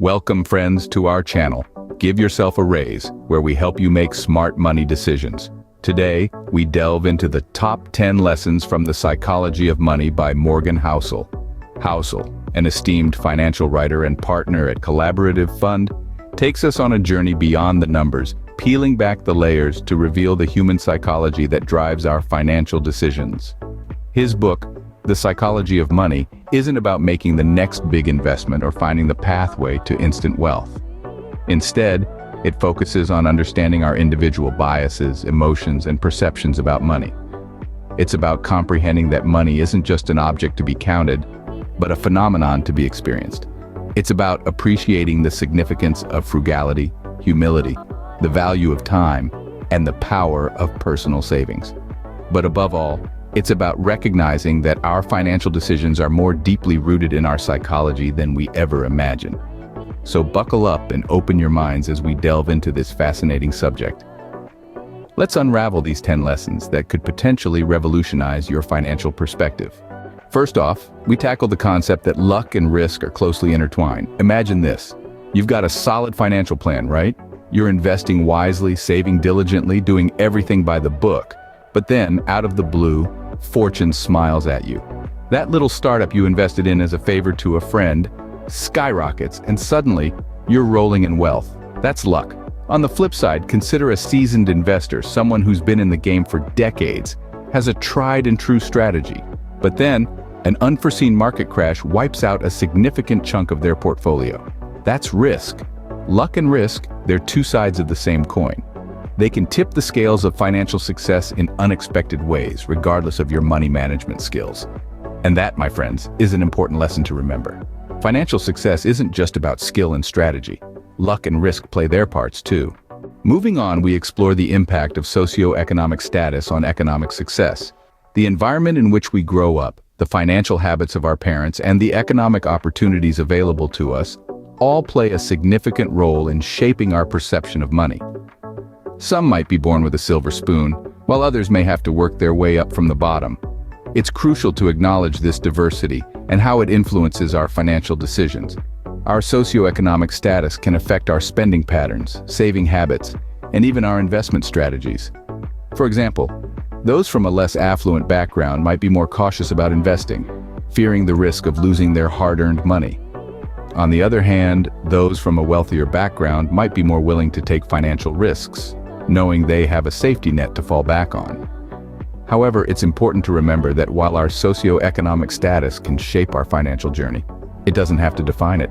Welcome, friends, to our channel. Give yourself a raise, where we help you make smart money decisions. Today, we delve into the top 10 lessons from the Psychology of Money by Morgan Housel. Housel, an esteemed financial writer and partner at Collaborative Fund, takes us on a journey beyond the numbers, peeling back the layers to reveal the human psychology that drives our financial decisions. His book, The Psychology of Money, isn't about making the next big investment or finding the pathway to instant wealth. Instead, it focuses on understanding our individual biases, emotions, and perceptions about money. It's about comprehending that money isn't just an object to be counted, but a phenomenon to be experienced. It's about appreciating the significance of frugality, humility, the value of time, and the power of personal savings. But above all, it's about recognizing that our financial decisions are more deeply rooted in our psychology than we ever imagined. So buckle up and open your minds as we delve into this fascinating subject. Let's unravel these 10 lessons that could potentially revolutionize your financial perspective. First off, we tackle the concept that luck and risk are closely intertwined. Imagine this. You've got a solid financial plan, right? You're investing wisely, saving diligently, doing everything by the book. But then, out of the blue, fortune smiles at you. That little startup you invested in as a favor to a friend skyrockets, and suddenly, you're rolling in wealth. That's luck. On the flip side, consider a seasoned investor, someone who's been in the game for decades, has a tried and true strategy. But then, an unforeseen market crash wipes out a significant chunk of their portfolio. That's risk. Luck and risk, they're two sides of the same coin. They can tip the scales of financial success in unexpected ways, regardless of your money management skills. And that, my friends, is an important lesson to remember. Financial success isn't just about skill and strategy. Luck and risk play their parts too. Moving on, we explore the impact of socioeconomic status on economic success. The environment in which we grow up, the financial habits of our parents, and the economic opportunities available to us all play a significant role in shaping our perception of money. Some might be born with a silver spoon, while others may have to work their way up from the bottom. It's crucial to acknowledge this diversity and how it influences our financial decisions. Our socioeconomic status can affect our spending patterns, saving habits, and even our investment strategies. For example, those from a less affluent background might be more cautious about investing, fearing the risk of losing their hard-earned money. On the other hand, those from a wealthier background might be more willing to take financial risks, knowing they have a safety net to fall back on. However, it's important to remember that while our socioeconomic status can shape our financial journey, it doesn't have to define it.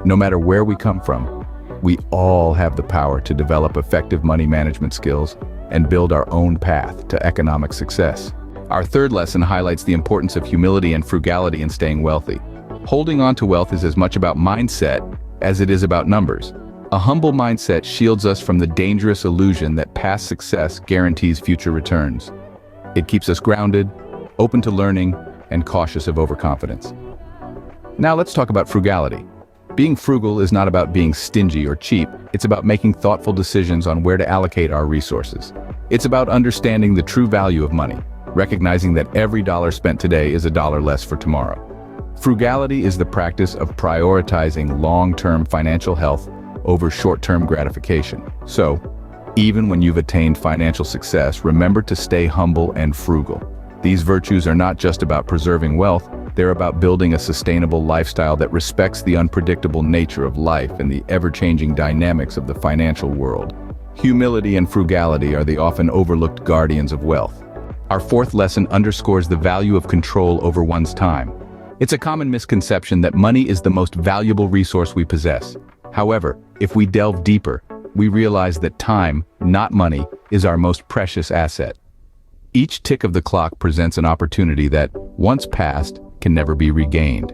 No matter where we come from, we all have the power to develop effective money management skills and build our own path to economic success. Our third lesson highlights the importance of humility and frugality in staying wealthy. Holding on to wealth is as much about mindset as it is about numbers. A humble mindset shields us from the dangerous illusion that past success guarantees future returns. It keeps us grounded, open to learning, and cautious of overconfidence. Now let's talk about frugality. Being frugal is not about being stingy or cheap, it's about making thoughtful decisions on where to allocate our resources. It's about understanding the true value of money, recognizing that every dollar spent today is a dollar less for tomorrow. Frugality is the practice of prioritizing long-term financial health over short-term gratification. So, even when you've attained financial success, remember to stay humble and frugal. These virtues are not just about preserving wealth, they're about building a sustainable lifestyle that respects the unpredictable nature of life and the ever-changing dynamics of the financial world. Humility and frugality are the often overlooked guardians of wealth. Our fourth lesson underscores the value of control over one's time. It's a common misconception that money is the most valuable resource we possess. However, if we delve deeper, we realize that time, not money, is our most precious asset. Each tick of the clock presents an opportunity that, once passed, can never be regained.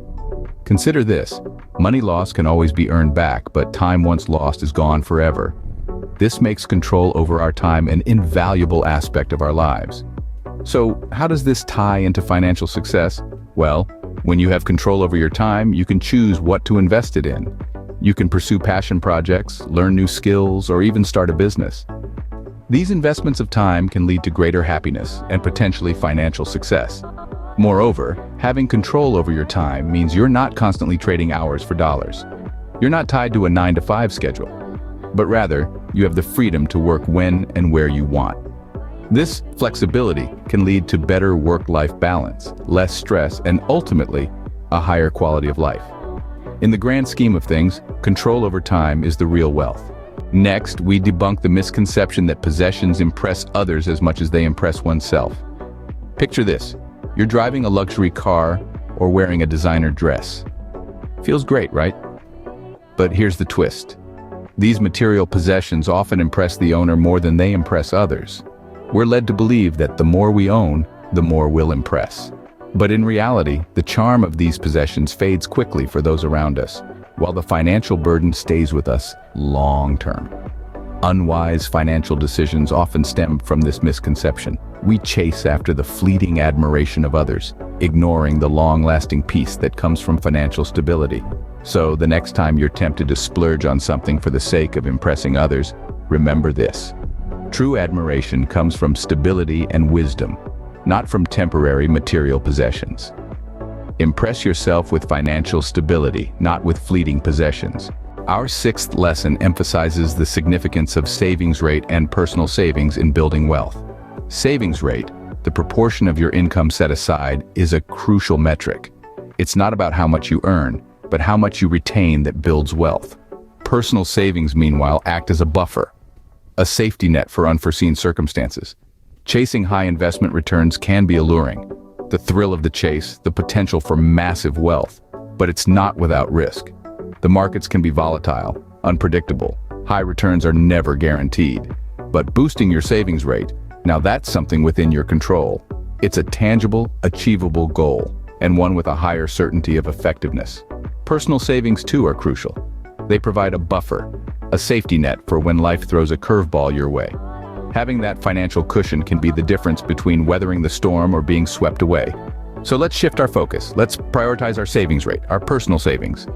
Consider this: money lost can always be earned back, but time once lost is gone forever. This makes control over our time an invaluable aspect of our lives. So, how does this tie into financial success? Well, when you have control over your time, you can choose what to invest it in. You can pursue passion projects, learn new skills, or even start a business. These investments of time can lead to greater happiness and potentially financial success. Moreover, having control over your time means you're not constantly trading hours for dollars. You're not tied to a 9-to-5 schedule, but rather, you have the freedom to work when and where you want. This flexibility can lead to better work-life balance, less stress, and ultimately, a higher quality of life. In the grand scheme of things, control over time is the real wealth. Next, we debunk the misconception that possessions impress others as much as they impress oneself. Picture this: you're driving a luxury car or wearing a designer dress. Feels great, right? But here's the twist. These material possessions often impress the owner more than they impress others. We're led to believe that the more we own, the more we'll impress. But in reality, the charm of these possessions fades quickly for those around us, while the financial burden stays with us long-term. Unwise financial decisions often stem from this misconception. We chase after the fleeting admiration of others, ignoring the long-lasting peace that comes from financial stability. So, the next time you're tempted to splurge on something for the sake of impressing others, remember this. True admiration comes from stability and wisdom, not from temporary material possessions. Impress yourself with financial stability, not with fleeting possessions. Our sixth lesson emphasizes the significance of savings rate and personal savings in building wealth. Savings rate, the proportion of your income set aside, is a crucial metric. It's not about how much you earn, but how much you retain that builds wealth. Personal savings, meanwhile, act as a buffer, a safety net for unforeseen circumstances. Chasing high investment returns can be alluring. The thrill of the chase, the potential for massive wealth, but it's not without risk. The markets can be volatile, unpredictable. High returns are never guaranteed. But boosting your savings rate, now that's something within your control. It's a tangible, achievable goal, and one with a higher certainty of effectiveness. Personal savings too are crucial. They provide a buffer, a safety net for when life throws a curveball your way. Having that financial cushion can be the difference between weathering the storm or being swept away. So let's shift our focus. Let's prioritize our savings rate, our personal savings.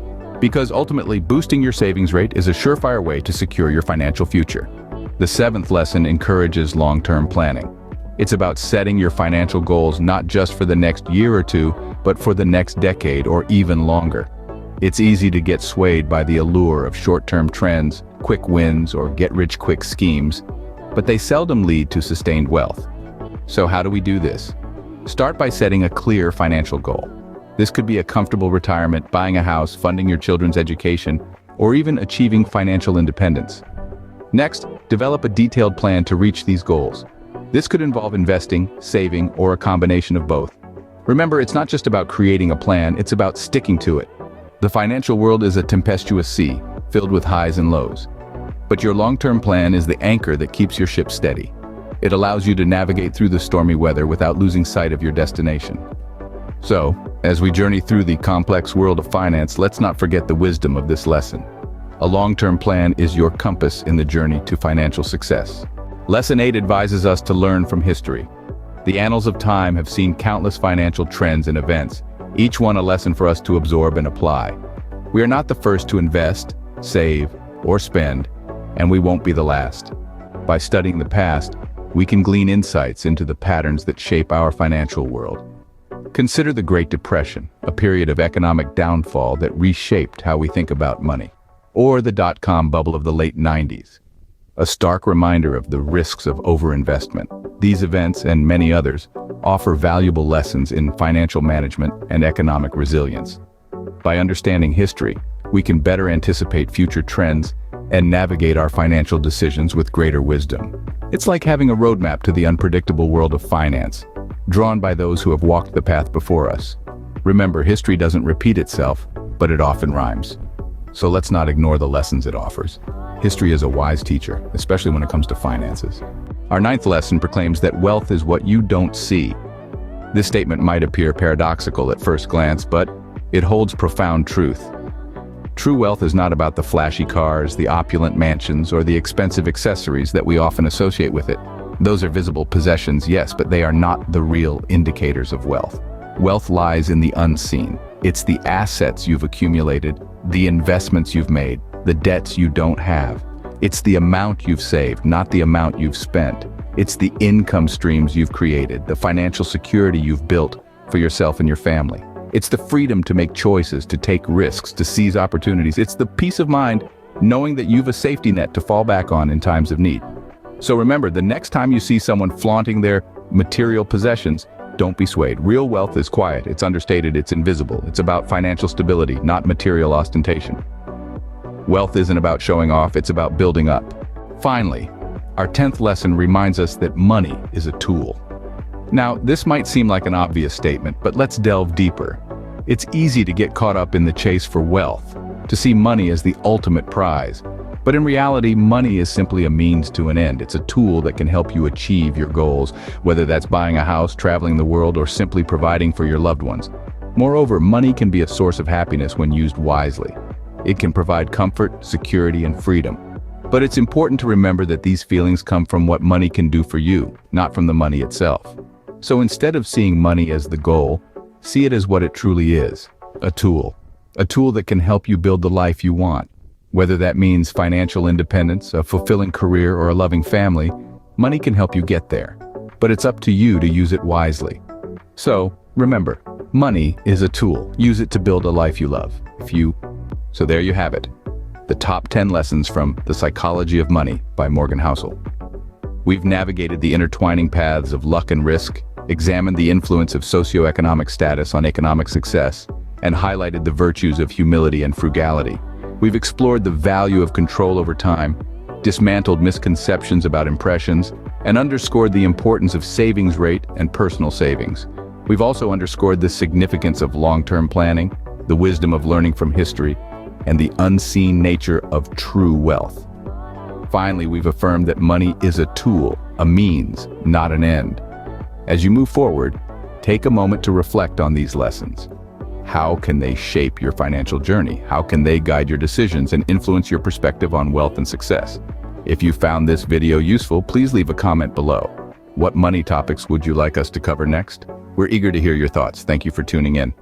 Because ultimately, boosting your savings rate is a surefire way to secure your financial future. The seventh lesson encourages long-term planning. It's about setting your financial goals not just for the next year or two, but for the next decade or even longer. It's easy to get swayed by the allure of short-term trends, quick wins, or get-rich-quick schemes, but they seldom lead to sustained wealth. So how do we do this? Start by setting a clear financial goal. This could be a comfortable retirement, buying a house, funding your children's education, or even achieving financial independence. Next, develop a detailed plan to reach these goals. This could involve investing, saving, or a combination of both. Remember, it's not just about creating a plan, it's about sticking to it. The financial world is a tempestuous sea, filled with highs and lows. But your long-term plan is the anchor that keeps your ship steady. It allows you to navigate through the stormy weather without losing sight of your destination. So, as we journey through the complex world of finance, let's not forget the wisdom of this lesson. A long-term plan is your compass in the journey to financial success. Lesson 8 advises us to learn from history. The annals of time have seen countless financial trends and events, each one a lesson for us to absorb and apply. We are not the first to invest, save, or spend, and we won't be the last. By studying the past, we can glean insights into the patterns that shape our financial world. Consider the Great Depression, a period of economic downfall that reshaped how we think about money. Or the dot-com bubble of the late 90s. A stark reminder of the risks of overinvestment. These events, and many others, offer valuable lessons in financial management and economic resilience. By understanding history, we can better anticipate future trends and navigate our financial decisions with greater wisdom. It's like having a roadmap to the unpredictable world of finance, drawn by those who have walked the path before us. Remember, history doesn't repeat itself, but it often rhymes. So let's not ignore the lessons it offers. History is a wise teacher, especially when it comes to finances. Our 9th lesson proclaims that wealth is what you don't see. This statement might appear paradoxical at first glance, but it holds profound truth. True wealth is not about the flashy cars, the opulent mansions, or the expensive accessories that we often associate with it. Those are visible possessions, yes, but they are not the real indicators of wealth. Wealth lies in the unseen. It's the assets you've accumulated, the investments you've made, the debts you don't have. It's the amount you've saved, not the amount you've spent. It's the income streams you've created, the financial security you've built for yourself and your family. It's the freedom to make choices, to take risks, to seize opportunities. It's the peace of mind knowing that you've a safety net to fall back on in times of need. So remember, the next time you see someone flaunting their material possessions, don't be swayed. Real wealth is quiet, it's understated, it's invisible. It's about financial stability, not material ostentation. Wealth isn't about showing off, it's about building up. Finally, our 10th lesson reminds us that money is a tool. Now, this might seem like an obvious statement, but let's delve deeper. It's easy to get caught up in the chase for wealth, to see money as the ultimate prize. But in reality, money is simply a means to an end. It's a tool that can help you achieve your goals, whether that's buying a house, traveling the world, or simply providing for your loved ones. Moreover, money can be a source of happiness when used wisely. It can provide comfort, security, and freedom. But it's important to remember that these feelings come from what money can do for you, not from the money itself. So instead of seeing money as the goal, see it as what it truly is, a tool. A tool that can help you build the life you want. Whether that means financial independence, a fulfilling career, or a loving family, money can help you get there. But it's up to you to use it wisely. So, remember, money is a tool. Use it to build a life you love. So there you have it. The top 10 lessons from The Psychology of Money by Morgan Housel. We've navigated the intertwining paths of luck and risk, examined the influence of socioeconomic status on economic success, and highlighted the virtues of humility and frugality. We've explored the value of control over time, dismantled misconceptions about impressions, and underscored the importance of savings rate and personal savings. We've also underscored the significance of long-term planning, the wisdom of learning from history, and the unseen nature of true wealth. Finally, we've affirmed that money is a tool, a means, not an end. As you move forward, take a moment to reflect on these lessons. How can they shape your financial journey? How can they guide your decisions and influence your perspective on wealth and success? If you found this video useful, please leave a comment below. What money topics would you like us to cover next? We're eager to hear your thoughts. Thank you for tuning in.